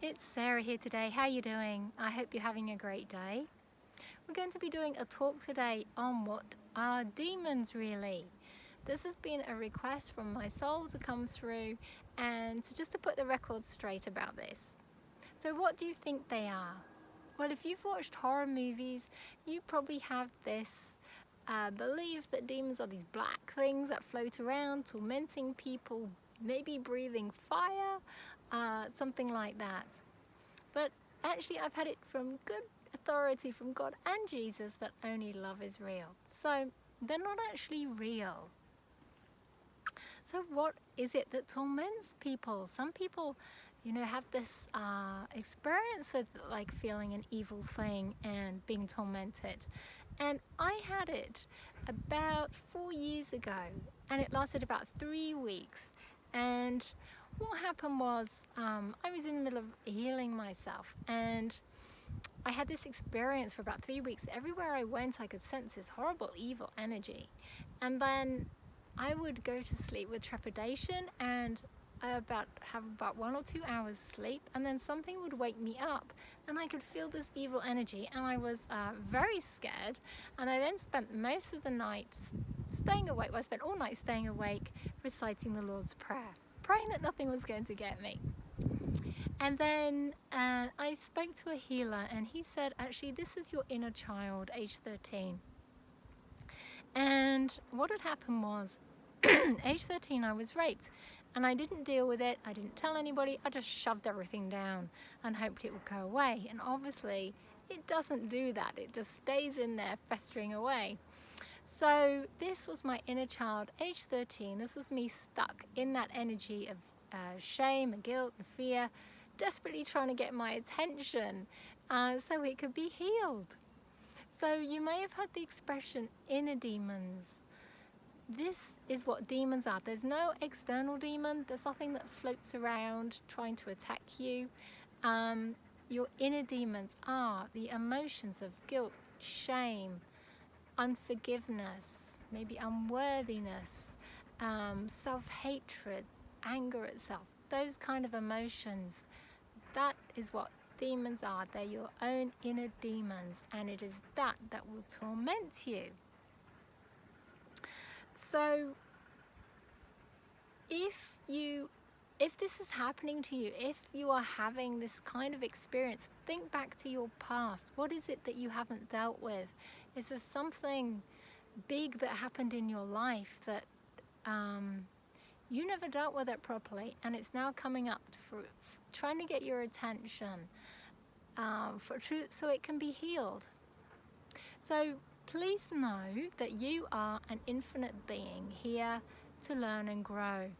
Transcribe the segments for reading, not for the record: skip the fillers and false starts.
it's Sarah here today. How are you doing? I hope you're having a great day. We're going to be doing a talk today on what are demons really. This has been a request from my soul to come through and just to put the record straight about this. So what do you think they are? Well, if you've watched horror movies, you probably have this belief that demons are these black things that float around, tormenting people, maybe breathing fire, something like that. But actually, I've had it from good authority from God and Jesus that only love is real. So they're not actually real. So what is it that torments people? Some people, have this experience with like feeling an evil thing and being tormented. And I had it about 4 years ago, and it lasted about 3 weeks. And what happened was I was in the middle of healing myself, and I had this experience for about 3 weeks. Everywhere I went, I could sense this horrible evil energy. And then I would go to sleep with trepidation and have about 1 or 2 hours sleep, and then something would wake me up and I could feel this evil energy, and I was very scared. And I then spent most of the night staying awake. Well, I spent all night staying awake reciting the Lord's Prayer, praying that nothing was going to get me. And then I spoke to a healer, and he said, actually, this is your inner child, age 13. And what had happened was, age 13, I was raped, and I didn't deal with it. I didn't tell anybody. I just shoved everything down and hoped it would go away. And obviously, it doesn't do that. It just stays in there, festering away. So this was my inner child, age 13. This was me stuck in that energy of shame and guilt and fear, desperately trying to get my attention so it could be healed. So you may have heard the expression inner demons. This is what demons are. There's no external demon. There's nothing that floats around trying to attack you. Your inner demons are the emotions of guilt, shame, unforgiveness, maybe unworthiness, self-hatred, anger itself, those kind of emotions. That is what demons are. They're your own inner demons, and it is that will torment you. So if this is happening to you, if you are having this kind of experience, think back to your past. What is it that you haven't dealt with? Is there something big that happened in your life that you never dealt with it properly, and it's now coming up for trying to get your attention so it can be healed? So please know that you are an infinite being here to learn and grow.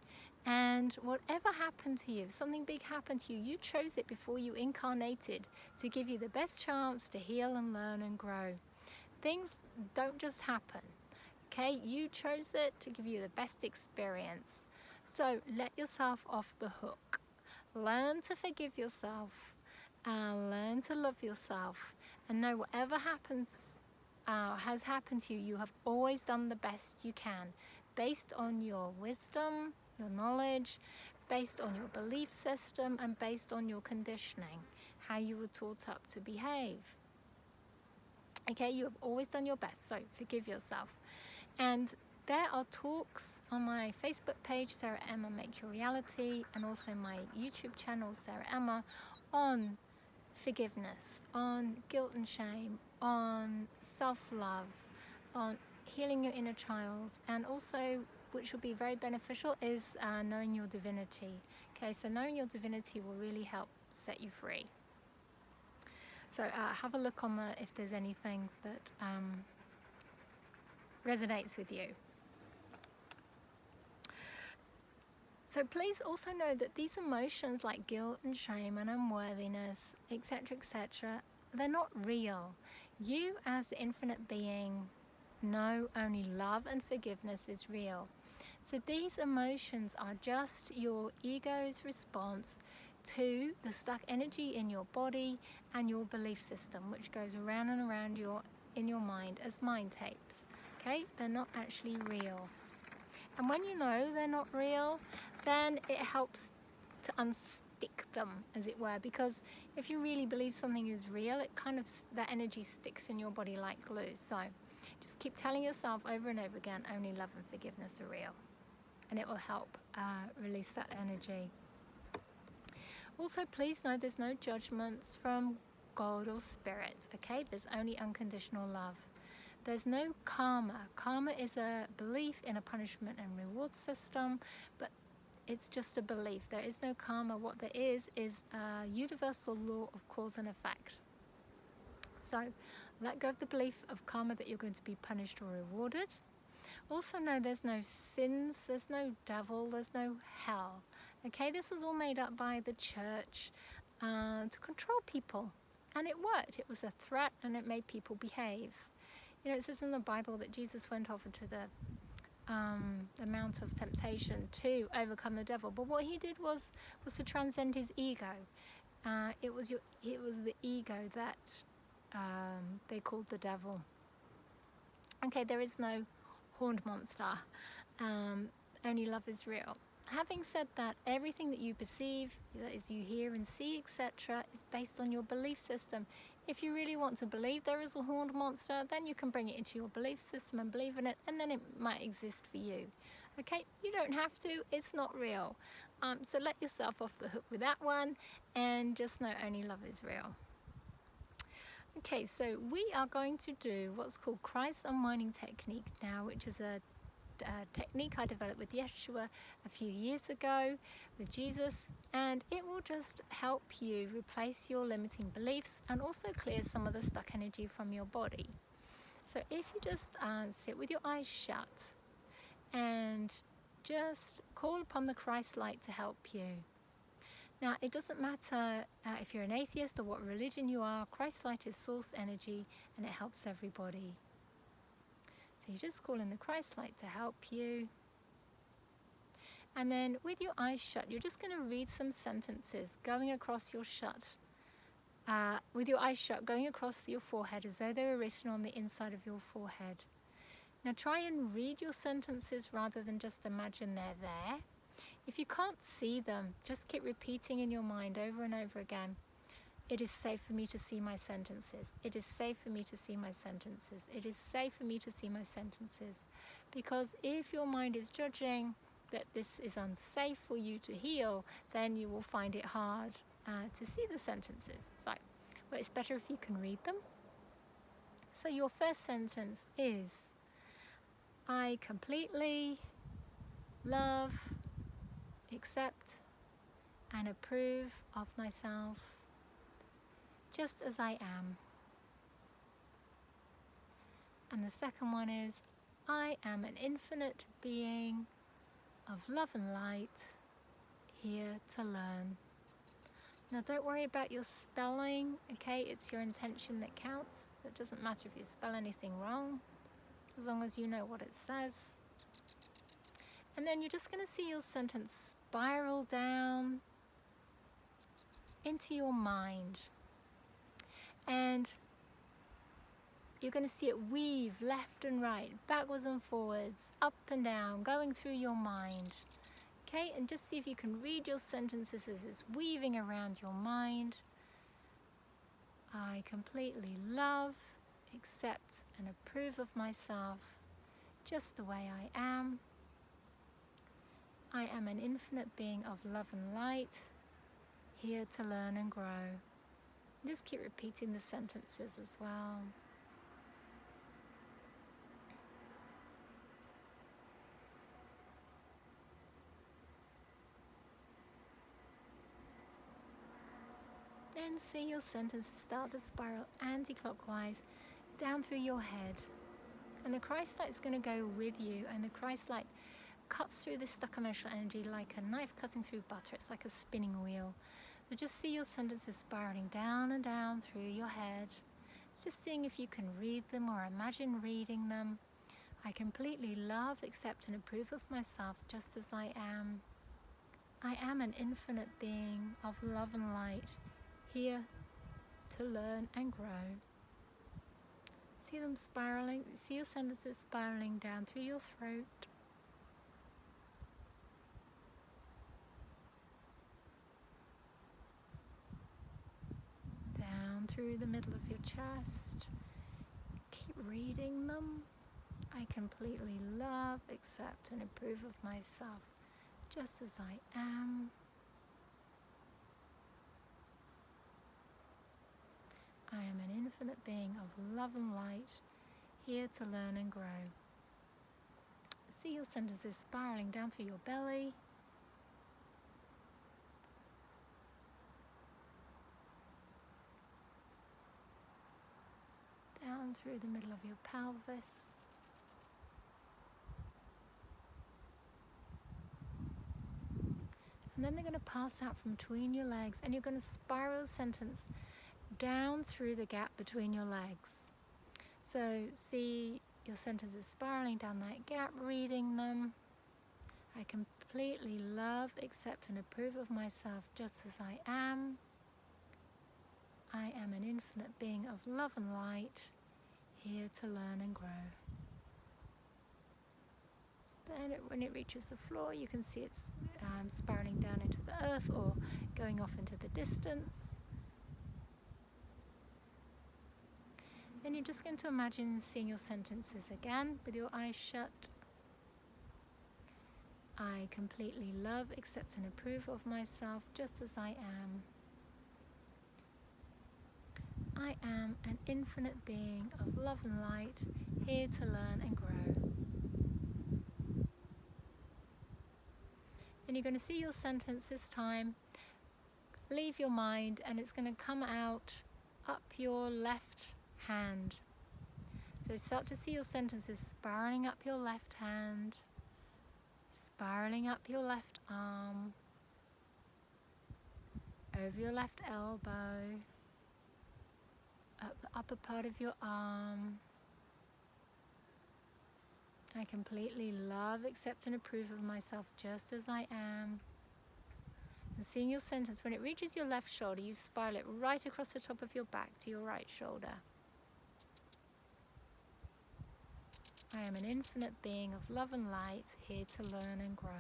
And whatever happened to you, if something big happened to you, you chose it before you incarnated to give you the best chance to heal and learn and grow. Things don't just happen, okay? You chose it to give you the best experience. So let yourself off the hook. Learn to forgive yourself. Learn to love yourself. And know whatever has happened to you, you have always done the best you can, based on your wisdom, your knowledge, based on your belief system, and based on your conditioning, how you were taught up to behave. Okay, you have always done your best, so forgive yourself. And there are talks on my Facebook page, Sara Emma Make Your Reality, and also my YouTube channel, Sara Emma, on forgiveness, on guilt and shame, on self-love, on healing your inner child, and also, which will be very beneficial, is knowing your divinity. Okay, so knowing your divinity will really help set you free. So have a look on if there's anything that resonates with you. So please also know that these emotions like guilt and shame and unworthiness, etc., they're not real. You as the infinite being know only love and forgiveness is real. So these emotions are just your ego's response to the stuck energy in your body and your belief system, which goes around and around in your mind as mind tapes. Okay, they're not actually real. And when you know they're not real, then it helps to stick them, as it were, because if you really believe something is real, it kind of, that energy sticks in your body like glue. So just keep telling yourself over and over again, only love and forgiveness are real, and it will help release that energy. Also, please know there's no judgments from God or spirit, okay? There's only unconditional love. There's no karma. Karma is a belief in a punishment and reward system, but it's just a belief. There is no karma. What there is a universal law of cause and effect. So let go of the belief of karma, that you're going to be punished or rewarded. Also know there's no sins, there's no devil, there's no hell. Okay, this was all made up by the church to control people. And it worked. It was a threat, and it made people behave. You know, it says in the Bible that Jesus went off into the Mount of Temptation to overcome the devil. But what he did was to transcend his ego. It was the ego that they called the devil. Okay, there is no horned monster. Only love is real. Having said that, everything that you perceive, that is, you hear and see, etc., is based on your belief system. If you really want to believe there is a horned monster, then you can bring it into your belief system and believe in it, and then it might exist for you. Okay, you don't have to, it's not real. So let yourself off the hook with that one, and just know only love is real. Okay, so we are going to do what's called Christ unwinding technique now, which is a technique I developed with Yeshua a few years ago with Jesus, and it will just help you replace your limiting beliefs and also clear some of the stuck energy from your body. So if you just sit with your eyes shut and just call upon the Christ light to help you. Now, it doesn't matter if you're an atheist or what religion you are, Christ light is source energy, and it helps everybody. So you just call in the Christ light to help you. And then with your eyes shut, you're just going to read some sentences going across your with your eyes shut, going across your forehead as though they were written on the inside of your forehead. Now try and read your sentences rather than just imagine they're there. If you can't see them, just keep repeating in your mind over and over again. It is safe for me to see my sentences. It is safe for me to see my sentences. It is safe for me to see my sentences. Because if your mind is judging that this is unsafe for you to heal, then you will find it hard to see the sentences. So, well, it's better if you can read them. So your first sentence is, I completely love, accept, and approve of myself just as I am. And the second one is, I am an infinite being of love and light, here to learn. Now don't worry about your spelling, okay? It's your intention that counts. It doesn't matter if you spell anything wrong, as long as you know what it says. And then you're just going to see your sentence spiral down into your mind. And you're going to see it weave left and right, backwards and forwards, up and down, going through your mind. Okay, and just see if you can read your sentences as it's weaving around your mind. I completely love, accept, and approve of myself just the way I am. I am an infinite being of love and light, here to learn and grow. Just keep repeating the sentences as well. Then see your sentences start to spiral anti-clockwise down through your head. And the Christ light is going to go with you, and the Christ light cuts through this stuck emotional energy like a knife cutting through butter. It's like a spinning wheel. So just see your sentences spiraling down and down through your head. It's just seeing if you can read them or imagine reading them. I completely love, accept, and approve of myself just as I am. I am an infinite being of love and light, here to learn and grow. See them spiraling, see your sentences spiraling down through your throat. through the middle of your chest. Keep reading them. I completely love, accept, and approve of myself just as I am. I am an infinite being of love and light, here to learn and grow. See your sentences spiraling down through your belly. Down through the middle of your pelvis. And then they're going to pass out from between your legs, and you're going to spiral the sentence down through the gap between your legs. So see your sentences spiraling down that gap, reading them. I completely love, accept, and approve of myself just as I am. I am an infinite being of love and light, here to learn and grow. Then when it reaches the floor, you can see it's spiraling down into the earth or going off into the distance. Then you're just going to imagine seeing your sentences again with your eyes shut. I completely love, accept, and approve of myself just as I am. I am an infinite being of love and light, here to learn and grow. And you're going to see your sentence this time leave your mind, and it's going to come out up your left hand. So start to see your sentences spiraling up your left hand, spiraling up your left arm, over your left elbow, up the upper part of your arm. I completely love, accept, and approve of myself just as I am. And seeing your sentence, when it reaches your left shoulder, you spiral it right across the top of your back to your right shoulder. I am an infinite being of love and light, here to learn and grow.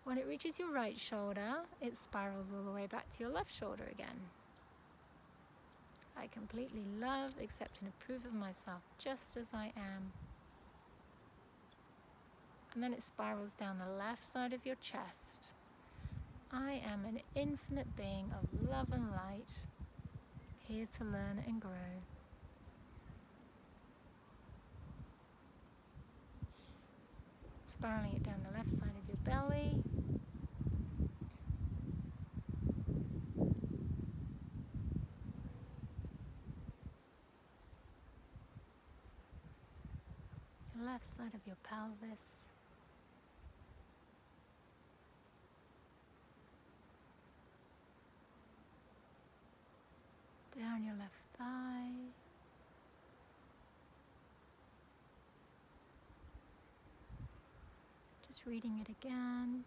When it reaches your right shoulder, it spirals all the way back to your left shoulder again. I completely love, accept, and approve of myself just as I am. And then it spirals down the left side of your chest. I am an infinite being of love and light, here to learn and grow. Spiraling it down the left side of your belly. The left side of your pelvis. Down your left thigh. Just reading it again.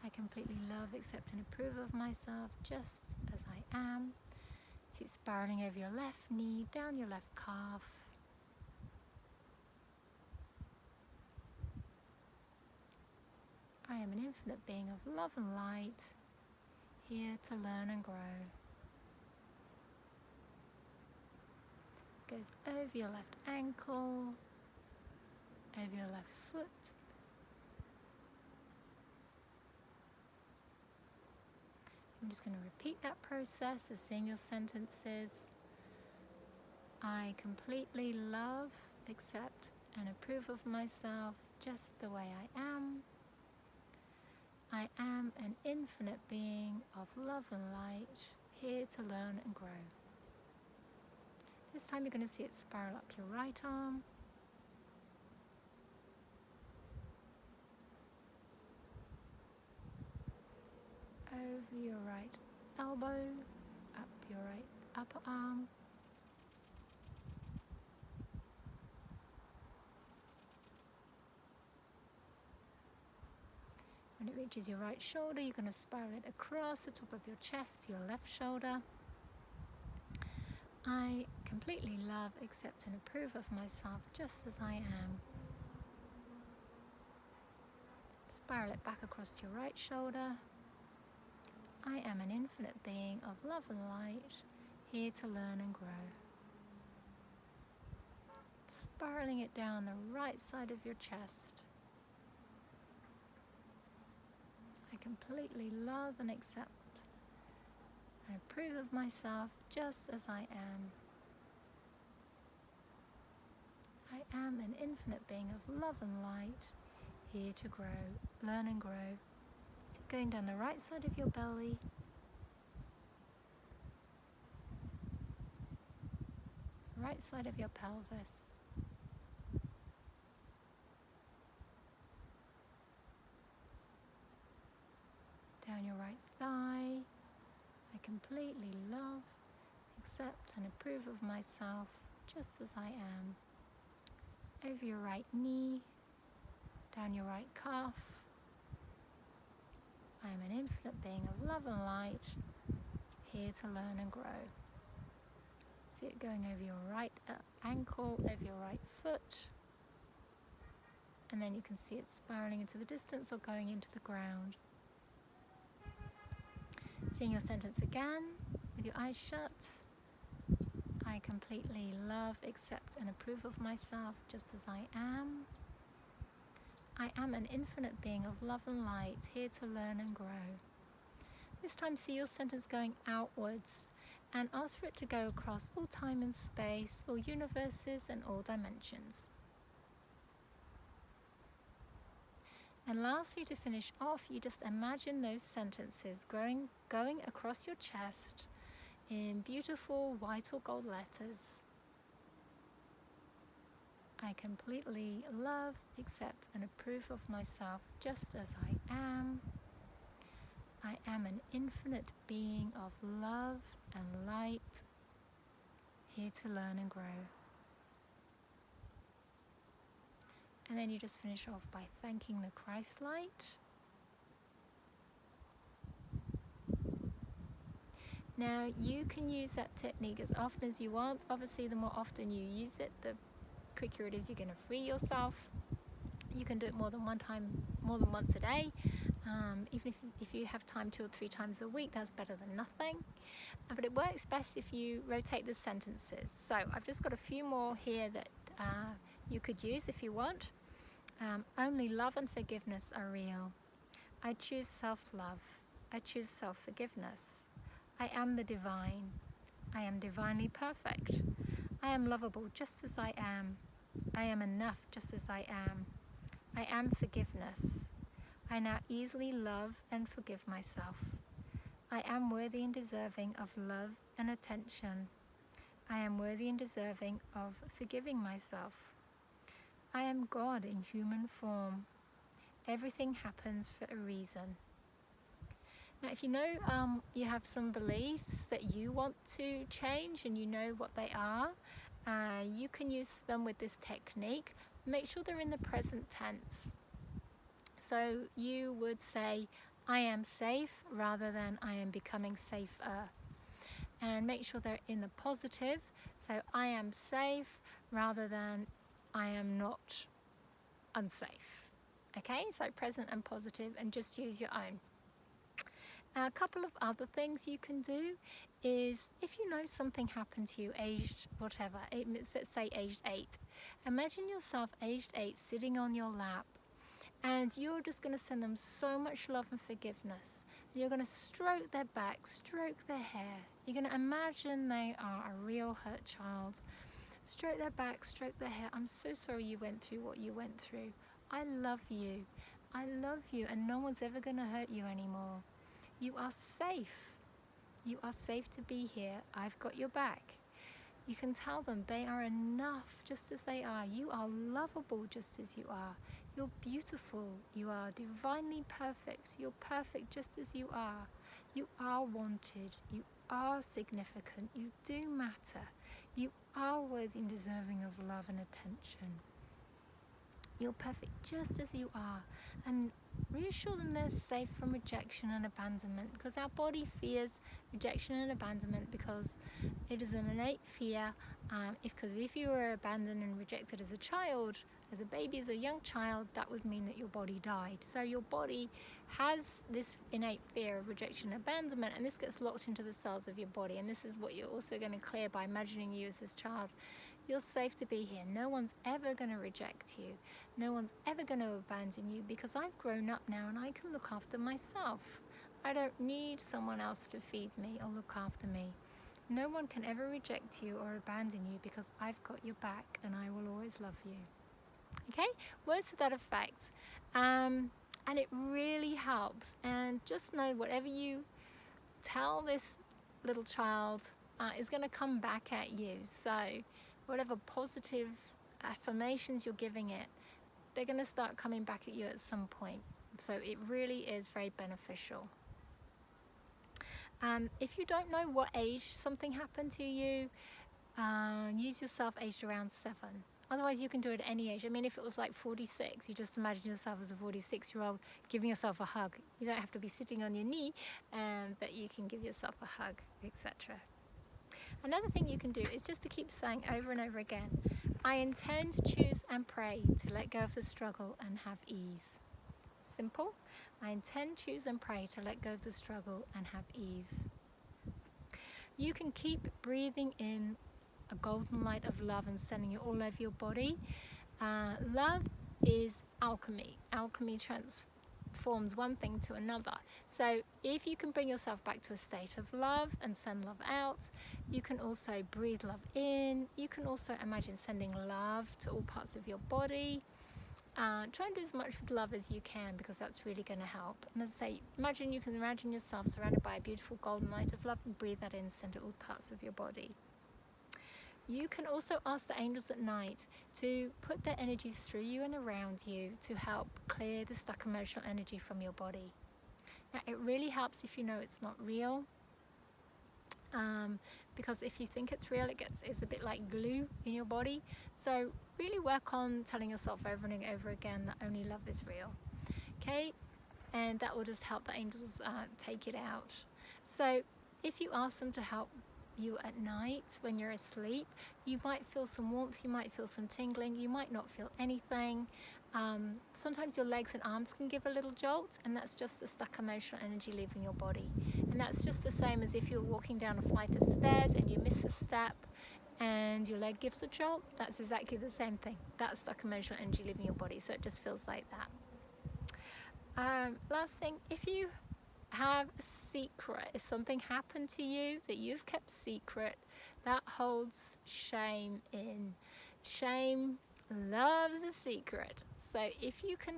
I completely love, accept, and approve of myself just as I am. See it spiraling over your left knee, down your left calf. I am an infinite being of love and light, here to learn and grow. Goes over your left ankle, over your left foot. I'm just going to repeat that process of saying your sentences. I completely love, accept, and approve of myself just the way I am. I am an infinite being of love and light, here to learn and grow. This time you're going to see it spiral up your right arm. Over your right elbow, up your right upper arm. When it reaches your right shoulder, you're going to spiral it across the top of your chest to your left shoulder. I completely love, accept, and approve of myself just as I am. Spiral it back across to your right shoulder. I am an infinite being of love and light, here to learn and grow. Spiraling it down the right side of your chest. I completely love and accept and approve of myself just as I am. I am an infinite being of love and light, here to grow, learn and grow. So going down the right side of your belly, right side of your pelvis, down your right thigh. I completely love, accept and approve of myself just as I am. Over your right knee, down your right calf. I am an infinite being of love and light, here to learn and grow. See it going over your right ankle, over your right foot, and then you can see it spiraling into the distance or going into the ground. Seeing your sentence again, with your eyes shut. I completely love, accept and approve of myself just as I am. I am an infinite being of love and light, here to learn and grow. This time see your sentence going outwards and ask for it to go across all time and space, all universes and all dimensions. And lastly, to finish off, you just imagine those sentences going across your chest in beautiful white or gold letters. I completely love, accept and approve of myself just as I am. I am an infinite being of love and light, here to learn and grow. And then you just finish off by thanking the Christ light. Now you can use that technique as often as you want. Obviously, the more often you use it, the quicker it is you're going to free yourself. You can do it more than once a day. Even if you have time 2 or 3 times a week, that's better than nothing. But it works best if you rotate the sentences. So I've just got a few more here that you could use if you want. Only love and forgiveness are real. I choose self-love. I choose self-forgiveness. I am the divine. I am divinely perfect. I am lovable just as I am. I am enough just as I am. I am forgiveness. I now easily love and forgive myself. I am worthy and deserving of love and attention. I am worthy and deserving of forgiving myself. I am God in human form. Everything happens for a reason. Now, if you know you have some beliefs that you want to change and you know what they are, you can use them with this technique. Make sure they're in the present tense. So you would say, I am safe rather than I am becoming safer. And make sure they're in the positive. So I am safe rather than I am not unsafe. Okay, so present and positive, and just use your own. A couple of other things you can do is, if you know something happened to you aged whatever, let's say aged 8, imagine yourself aged 8 sitting on your lap, and you're just going to send them so much love and forgiveness. And you're going to stroke their back, stroke their hair. You're going to imagine they are a real hurt child. Stroke their back, stroke their hair. I'm so sorry you went through what you went through. I love you. I love you, and no one's ever going to hurt you anymore. You are safe. You are safe to be here. I've got your back. You can tell them they are enough just as they are. You are lovable just as you are. You're beautiful. You are divinely perfect. You're perfect just as you are. You are wanted. You are significant. You do matter. You are worthy and deserving of love and attention. You're perfect just as you are. And reassure them they're safe from rejection and abandonment, because our body fears rejection and abandonment because it is an innate fear. Because if you were abandoned and rejected as a child, As a baby, as a young child, that would mean that your body died. So your body has this innate fear of rejection and abandonment, and this gets locked into the cells of your body. And this is what you're also going to clear by imagining you as this child. You're safe to be here. No one's ever going to reject you. No one's ever going to abandon you, because I've grown up now and I can look after myself. I don't need someone else to feed me or look after me. No one can ever reject you or abandon you, because I've got your back and I will always love you. Okay, words to that effect. And it really helps. And just know, whatever you tell this little child is going to come back at you. So whatever positive affirmations you're giving it, they're going to start coming back at you at some point. So it really is very beneficial. If you don't know what age something happened to you, use yourself aged around 7. Otherwise, you can do it at any age. I mean, if it was like 46, you just imagine yourself as a 46-year-old giving yourself a hug. You don't have to be sitting on your knee, but you can give yourself a hug, etc. Another thing you can do is just to keep saying over and over again, I intend to choose and pray to let go of the struggle and have ease. Simple. I intend, choose and pray to let go of the struggle and have ease. You can keep breathing in a golden light of love and sending it all over your body. Love is alchemy. Alchemy transforms one thing to another. So if you can bring yourself back to a state of love and send love out, you can also breathe love in. You can also imagine sending love to all parts of your body. Try and do as much with love as you can, because that's really going to help. And as I say, you can imagine yourself surrounded by a beautiful golden light of love, and breathe that in, send it all parts of your body. You can also ask the angels at night to put their energies through you and around you to help clear the stuck emotional energy from your body. Now, it really helps if you know it's not real, because if you think it's real, it's a bit like glue in your body. So really work on telling yourself over and over again that only love is real. Okay, and that will just help the angels take it out. So if you ask them to help you at night when you're asleep, you might feel some warmth, you might feel some tingling, you might not feel anything. Sometimes your legs and arms can give a little jolt, and that's just the stuck emotional energy leaving your body. And that's just the same as if you're walking down a flight of stairs and you miss a step and your leg gives a jolt. That's exactly the same thing. That's stuck emotional energy leaving your body, so it just feels like that. Last thing, if you have a secret, if something happened to you that you've kept secret, that holds shame in. Shame loves a secret. So if you can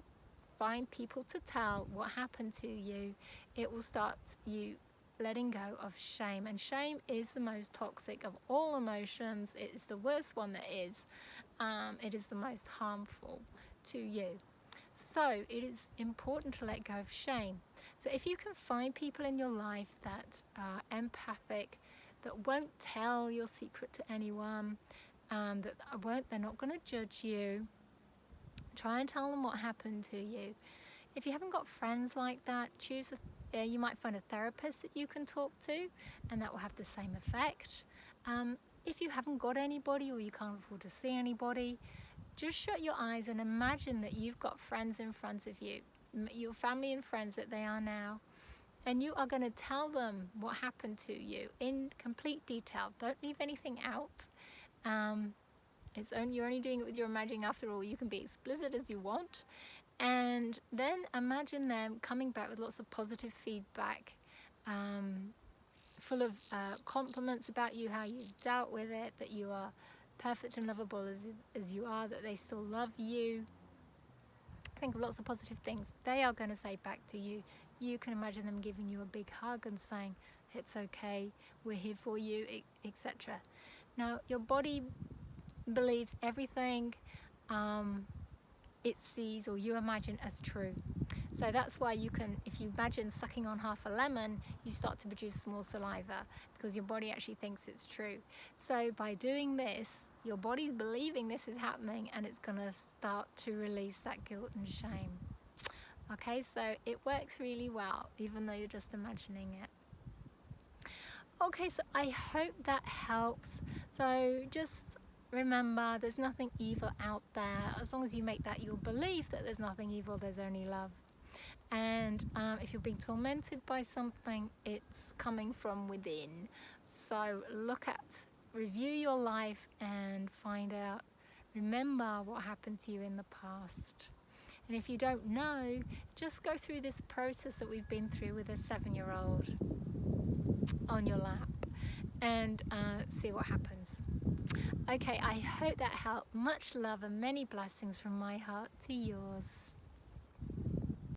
find people to tell what happened to you, it will start you letting go of shame. And shame is the most toxic of all emotions. It is the worst one that is. It is the most harmful to you. So it is important to let go of shame. So if you can find people in your life that are empathic, that won't tell your secret to anyone, they're not going to judge you, try and tell them what happened to you. If you haven't got friends like that, you might find a therapist that you can talk to, and that will have the same effect. If you haven't got anybody, or you can't afford to see anybody, just shut your eyes and imagine that you've got friends in front of you, your family and friends that they are now, and you are going to tell them what happened to you in complete detail. Don't leave anything out. You're only doing it with your imagining after all. You can be explicit as you want, and then imagine them coming back with lots of positive feedback, full of compliments about you, how you dealt with it, that you are perfect and lovable as you are, that they still love you. Think of lots of positive things they are going to say back to you. You can imagine them giving you a big hug and saying, it's okay, we're here for you, etc. Now, your body believes everything it sees or you imagine as true. So that's why you can, if you imagine sucking on half a lemon, you start to produce more saliva, because your body actually thinks it's true. So by doing this, your body's believing this is happening, and it's going to start to release that guilt and shame. Okay, so it works really well, even though you're just imagining it. Okay, so I hope that helps. So just remember, there's nothing evil out there. As long as you make that your belief that there's nothing evil, there's only love. And if you're being tormented by something, it's coming from within. So review your life and find out, remember what happened to you in the past. And if you don't know, just go through this process that we've been through with a 7-year-old on your lap and see what happens. Okay, I hope that helped. Much love and many blessings from my heart to yours.